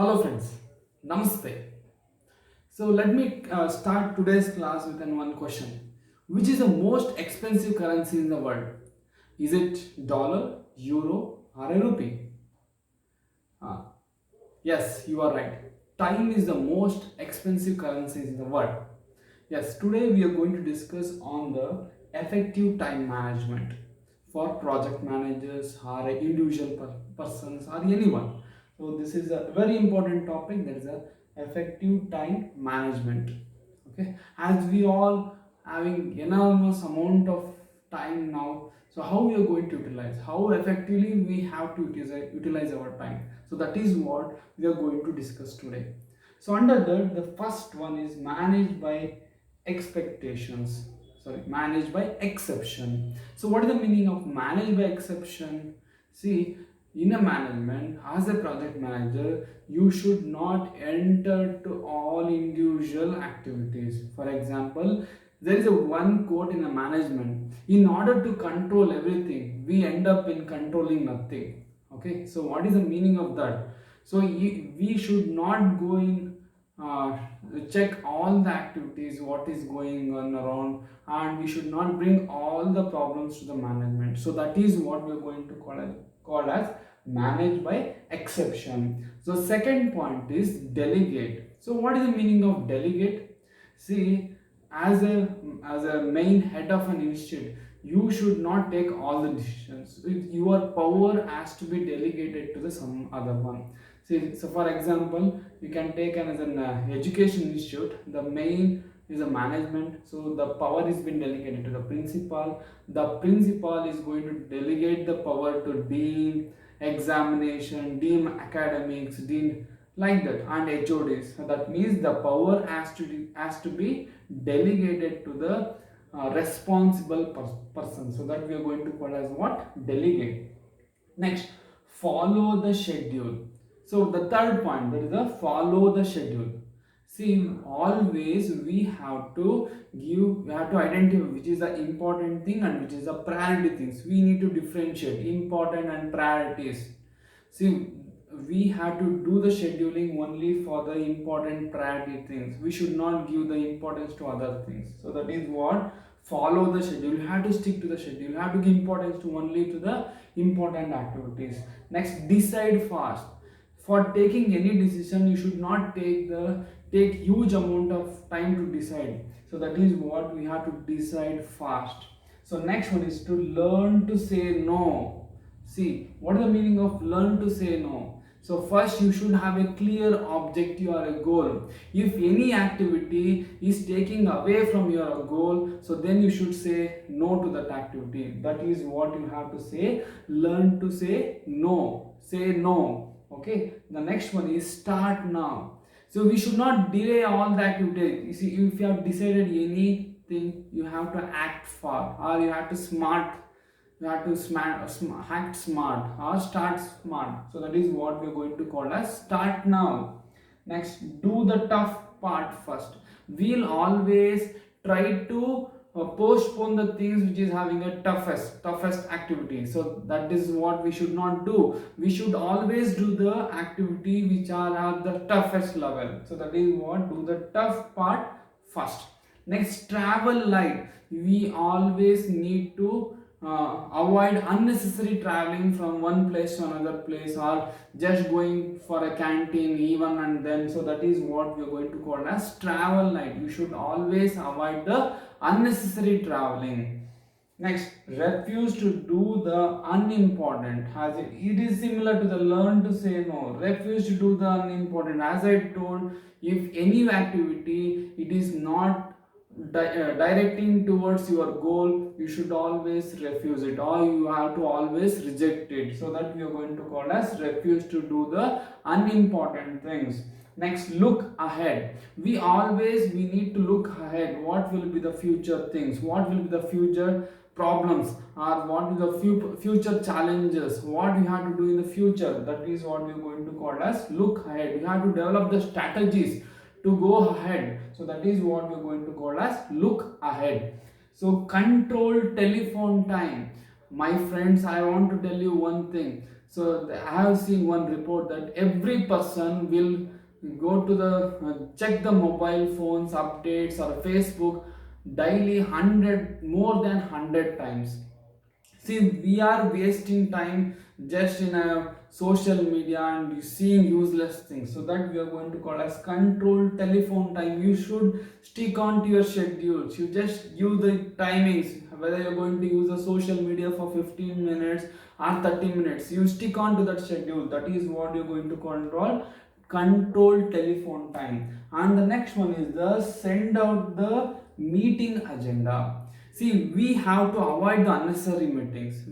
Hello friends, Namaste. So let me start today's class with one question. Which is the most expensive currency in the world? Is it dollar, euro or a rupee? Ah, yes, you are right. Time is the most expensive currency in the world. Yes, today we are going to discuss on the effective time management for project managers or individual persons or anyone. So this is a very important topic, that is a effective time management. Okay, as we all having enormous amount of time now, so how we are going to utilize, how effectively we have to utilize our time. So that is what we are going to discuss today. So under that, the first one is managed by expectations, sorry, managed by exception. So what is the meaning of managed by exception? See, in a management, as a project manager, you should not enter to all individual activities. For example, there is a one quote in a management: in order to control everything, we end up in controlling nothing. Okay, so what is the meaning of that? So we should not go in, uh, check all the activities what is going on around, and we should not bring all the problems to the management. So that is what we are going to call as manage by exception. So second point is delegate. So what is the meaning of delegate? See, as a main head of an institute, you should not take all the decisions. Your power has to be delegated to the some other one. See, so for example, you can take an education institute. The main is a management, so the power is been delegated to the principal. The principal is going to delegate the power to dean examination, dean academics, dean, like that, and HODs. So that means the power has to be delegated to the responsible person. So that we are going to call as what? Delegate. Next, follow the schedule. So the third point, that is the follow the schedule. See, always we have to identify which is the important thing and which is the priority things. We need to differentiate important and priorities. See, we have to do the scheduling only for the important priority things. We should not give the importance to other things. So that is what follow the schedule. You have to stick to the schedule. You have to give importance to only to the important activities. Next, decide fast. For taking any decision, you should not take huge amount of time to decide. So that is what we have to decide fast. So next one is to learn to say no. See, what is the meaning of learn to say no? So first you should have a clear objective or a goal. If any activity is taking away from your goal, so then you should say no to that activity. That is what you have to say. Learn to say no. Say no. Okay. The next one is start now. So we should not delay all the activities. You see, if you have decided anything, you have to act fast, or you have to act smart or start smart. So that is what we are going to call as start now. Next, do the tough part first. We'll always try to postpone the things which is having a toughest activity. So that is what we should not do. We should always do the activity which are at the toughest level. So that is what, do the tough part first. Next, travel light. We always need to avoid unnecessary traveling from one place to another place, or just going for a canteen even and then. So that is what we are going to call as travel light. You should always avoid the unnecessary traveling. Next, refuse to do the unimportant. As it is similar to the learn to say no. Refuse to do the unimportant. As I told, if any activity it is not directing towards your goal, you should always refuse it, or you have to always reject it. So that we are going to call as refuse to do the unimportant things. Next, look ahead. We need to look ahead. What will be the future things? What will be the future problems, or what will the future challenges? What we have to do in the future? That is what we are going to call as look ahead. We have to develop the strategies to go ahead. So that is what we are going to call as look ahead. So control telephone time. My friends, I want to tell you one thing. So I have seen one report that every person will go to the check the mobile phones updates or Facebook daily 100 more than 100 times. See, we are wasting time just in a social media and seeing useless things. So that we are going to call as controlled telephone time. You should stick on to your schedules. You just give the timings, whether you're going to use the social media for 15 minutes or 30 minutes. You stick on to that schedule. That is what you're going to control telephone time. And the next one is the send out the meeting agenda. See, we have to avoid the unnecessary meetings.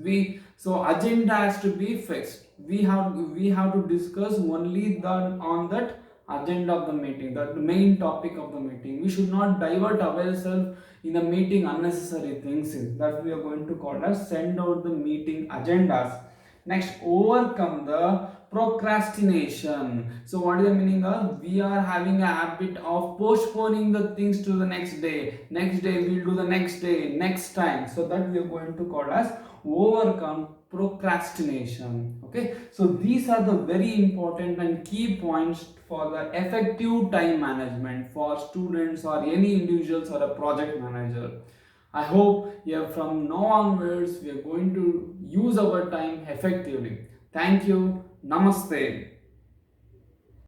So agenda has to be fixed. We have to discuss only the on that agenda of the meeting, the main topic of the meeting. We should not divert ourselves in the meeting unnecessary things. That we are going to call as send out the meeting agendas. Next, overcome the procrastination. So what is the meaning of? We are having a habit of postponing the things to the next day. Next day we'll do the next day, next time. So that we are going to call as overcome procrastination. Okay. So these are the very important and key points for the effective time management for students or any individuals or a project manager. I hope from now onwards we are going to use our time effectively. Thank you. Namaste.